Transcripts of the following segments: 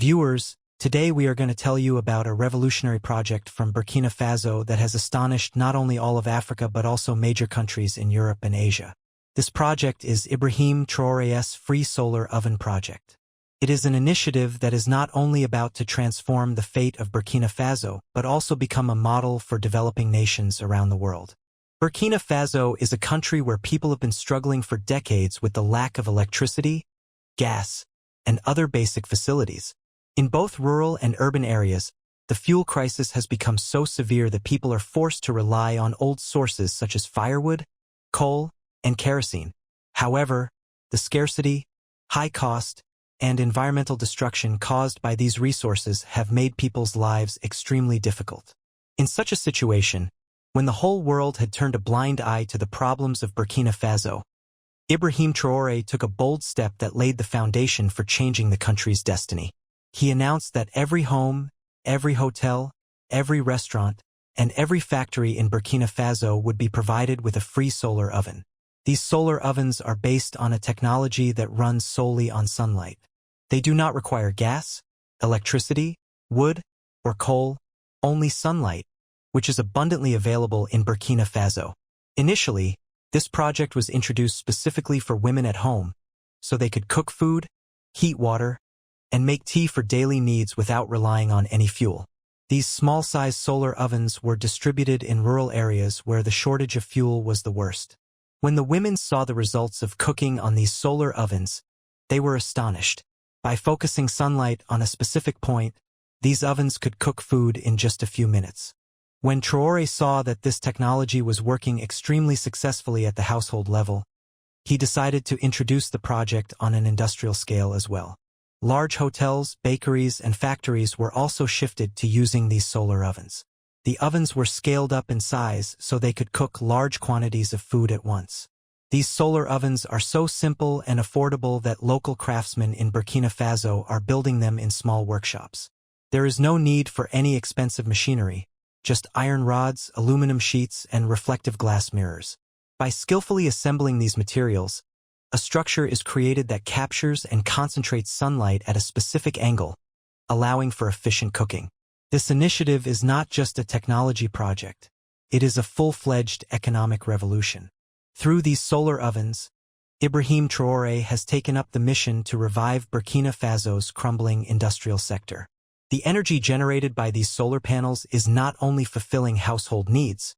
Viewers, today we are going to tell you about a revolutionary project from Burkina Faso that has astonished not only all of Africa but also major countries in Europe and Asia. This project is Ibrahim Traoré's Free Solar Oven Project. It is an initiative that is not only about to transform the fate of Burkina Faso, but also become a model for developing nations around the world. Burkina Faso is a country where people have been struggling for decades with the lack of electricity, gas, and other basic facilities. In both rural and urban areas, the fuel crisis has become so severe that people are forced to rely on old sources such as firewood, coal, and kerosene. However, the scarcity, high cost, and environmental destruction caused by these resources have made people's lives extremely difficult. In such a situation, when the whole world had turned a blind eye to the problems of Burkina Faso, Ibrahim Traoré took a bold step that laid the foundation for changing the country's destiny. He announced that every home, every hotel, every restaurant, and every factory in Burkina Faso would be provided with a free solar oven. These solar ovens are based on a technology that runs solely on sunlight. They do not require gas, electricity, wood, or coal, only sunlight, which is abundantly available in Burkina Faso. Initially, this project was introduced specifically for women at home, so they could cook food, heat water, and make tea for daily needs without relying on any fuel. These small-sized solar ovens were distributed in rural areas where the shortage of fuel was the worst. When the women saw the results of cooking on these solar ovens, they were astonished. By focusing sunlight on a specific point, these ovens could cook food in just a few minutes. When Traoré saw that this technology was working extremely successfully at the household level, he decided to introduce the project on an industrial scale as well. Large hotels, bakeries, and factories were also shifted to using these solar ovens. The ovens were scaled up in size so they could cook large quantities of food at once. These solar ovens are so simple and affordable that local craftsmen in Burkina Faso are building them in small workshops. There is no need for any expensive machinery, just iron rods, aluminum sheets, and reflective glass mirrors. By skillfully assembling these materials, a structure is created that captures and concentrates sunlight at a specific angle, allowing for efficient cooking. This initiative is not just a technology project, it is a full-fledged economic revolution. Through these solar ovens, Ibrahim Traoré has taken up the mission to revive Burkina Faso's crumbling industrial sector. The energy generated by these solar panels is not only fulfilling household needs,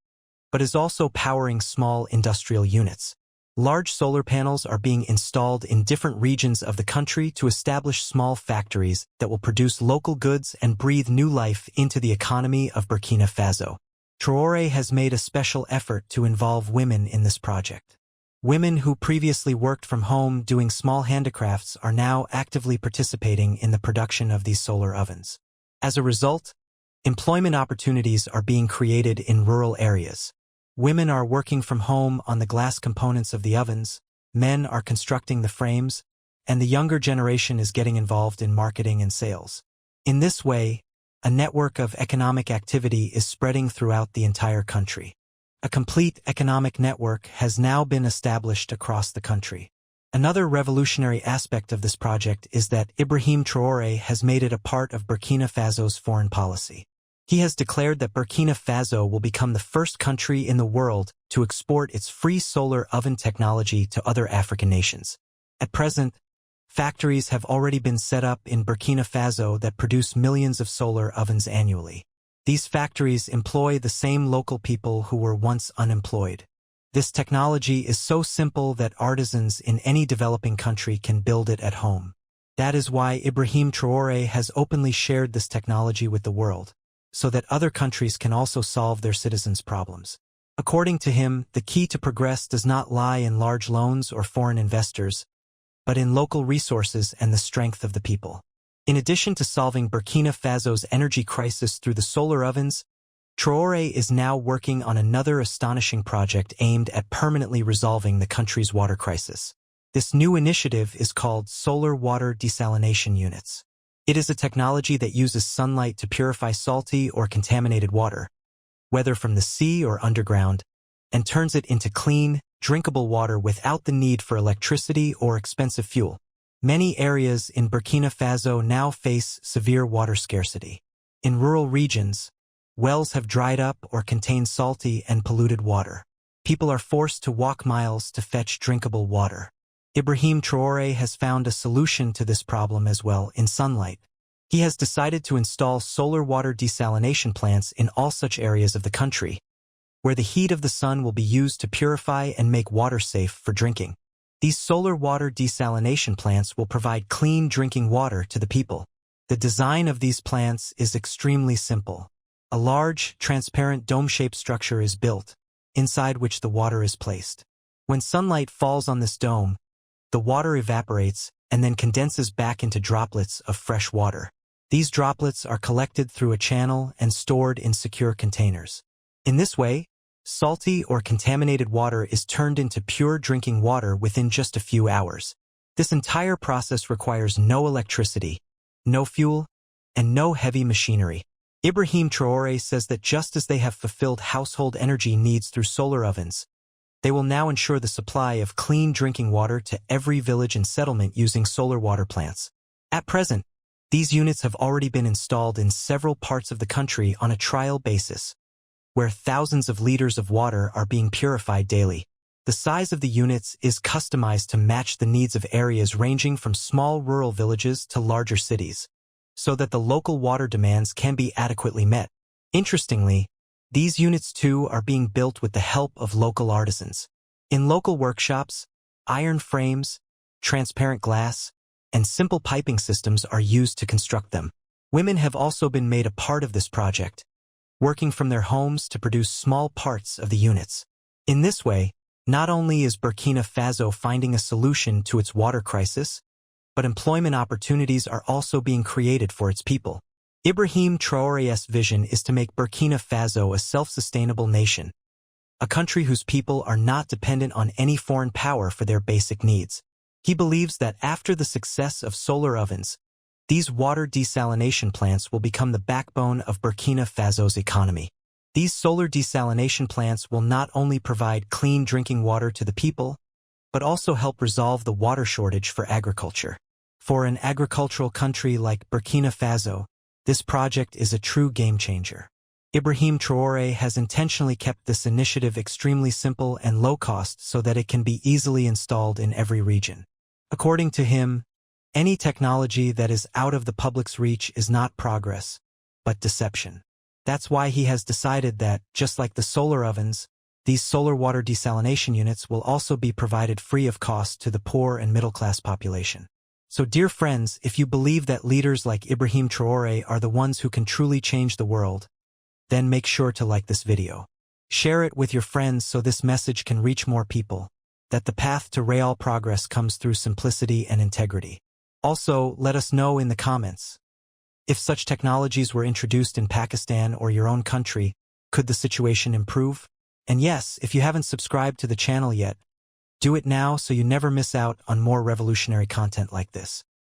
but is also powering small industrial units. Large solar panels are being installed in different regions of the country to establish small factories that will produce local goods and breathe new life into the economy of Burkina Faso. Traoré has made a special effort to involve women in this project. Women who previously worked from home doing small handicrafts are now actively participating in the production of these solar ovens. As a result, employment opportunities are being created in rural areas. Women are working from home on the glass components of the ovens, men are constructing the frames, and the younger generation is getting involved in marketing and sales. In this way, a network of economic activity is spreading throughout the entire country. A complete economic network has now been established across the country. Another revolutionary aspect of this project is that Ibrahim Traoré has made it a part of Burkina Faso's foreign policy. He has declared that Burkina Faso will become the first country in the world to export its free solar oven technology to other African nations. At present, factories have already been set up in Burkina Faso that produce millions of solar ovens annually. These factories employ the same local people who were once unemployed. This technology is so simple that artisans in any developing country can build it at home. That is why Ibrahim Traoré has openly shared this technology with the world, so that other countries can also solve their citizens' problems. According to him, the key to progress does not lie in large loans or foreign investors, but in local resources and the strength of the people. In addition to solving Burkina Faso's energy crisis through the solar ovens, Traoré is now working on another astonishing project aimed at permanently resolving the country's water crisis. This new initiative is called Solar Water Desalination Units. It is a technology that uses sunlight to purify salty or contaminated water, whether from the sea or underground, and turns it into clean, drinkable water without the need for electricity or expensive fuel. Many areas in Burkina Faso now face severe water scarcity. In rural regions, wells have dried up or contain salty and polluted water. People are forced to walk miles to fetch drinkable water. Ibrahim Traoré has found a solution to this problem as well in sunlight. He has decided to install solar water desalination plants in all such areas of the country, where the heat of the sun will be used to purify and make water safe for drinking. These solar water desalination plants will provide clean drinking water to the people. The design of these plants is extremely simple. A large, transparent dome-shaped structure is built, inside which the water is placed. When sunlight falls on this dome, the water evaporates and then condenses back into droplets of fresh water. These droplets are collected through a channel and stored in secure containers. In this way, salty or contaminated water is turned into pure drinking water within just a few hours. This entire process requires no electricity, no fuel, and no heavy machinery. Ibrahim Traoré says that just as they have fulfilled household energy needs through solar ovens, they will now ensure the supply of clean drinking water to every village and settlement using solar water plants. At present, these units have already been installed in several parts of the country on a trial basis, where thousands of liters of water are being purified daily. The size of the units is customized to match the needs of areas ranging from small rural villages to larger cities, so that the local water demands can be adequately met. Interestingly, these units too are being built with the help of local artisans. In local workshops, iron frames, transparent glass, and simple piping systems are used to construct them. Women have also been made a part of this project, working from their homes to produce small parts of the units. In this way, not only is Burkina Faso finding a solution to its water crisis, but employment opportunities are also being created for its people. Ibrahim Traoré's vision is to make Burkina Faso a self-sustainable nation, a country whose people are not dependent on any foreign power for their basic needs. He believes that after the success of solar ovens, these water desalination plants will become the backbone of Burkina Faso's economy. These solar desalination plants will not only provide clean drinking water to the people, but also help resolve the water shortage for agriculture. For an agricultural country like Burkina Faso, this project is a true game-changer. Ibrahim Traoré has intentionally kept this initiative extremely simple and low-cost so that it can be easily installed in every region. According to him, any technology that is out of the public's reach is not progress, but deception. That's why he has decided that, just like the solar ovens, these solar water desalination units will also be provided free of cost to the poor and middle-class population. So, dear friends, if you believe that leaders like Ibrahim Traoré are the ones who can truly change the world, then make sure to like this video. Share it with your friends so this message can reach more people, that the path to real progress comes through simplicity and integrity. Also, let us know in the comments. If such technologies were introduced in Pakistan or your own country, could the situation improve? And yes, if you haven't subscribed to the channel yet, do it now so you never miss out on more revolutionary content like this.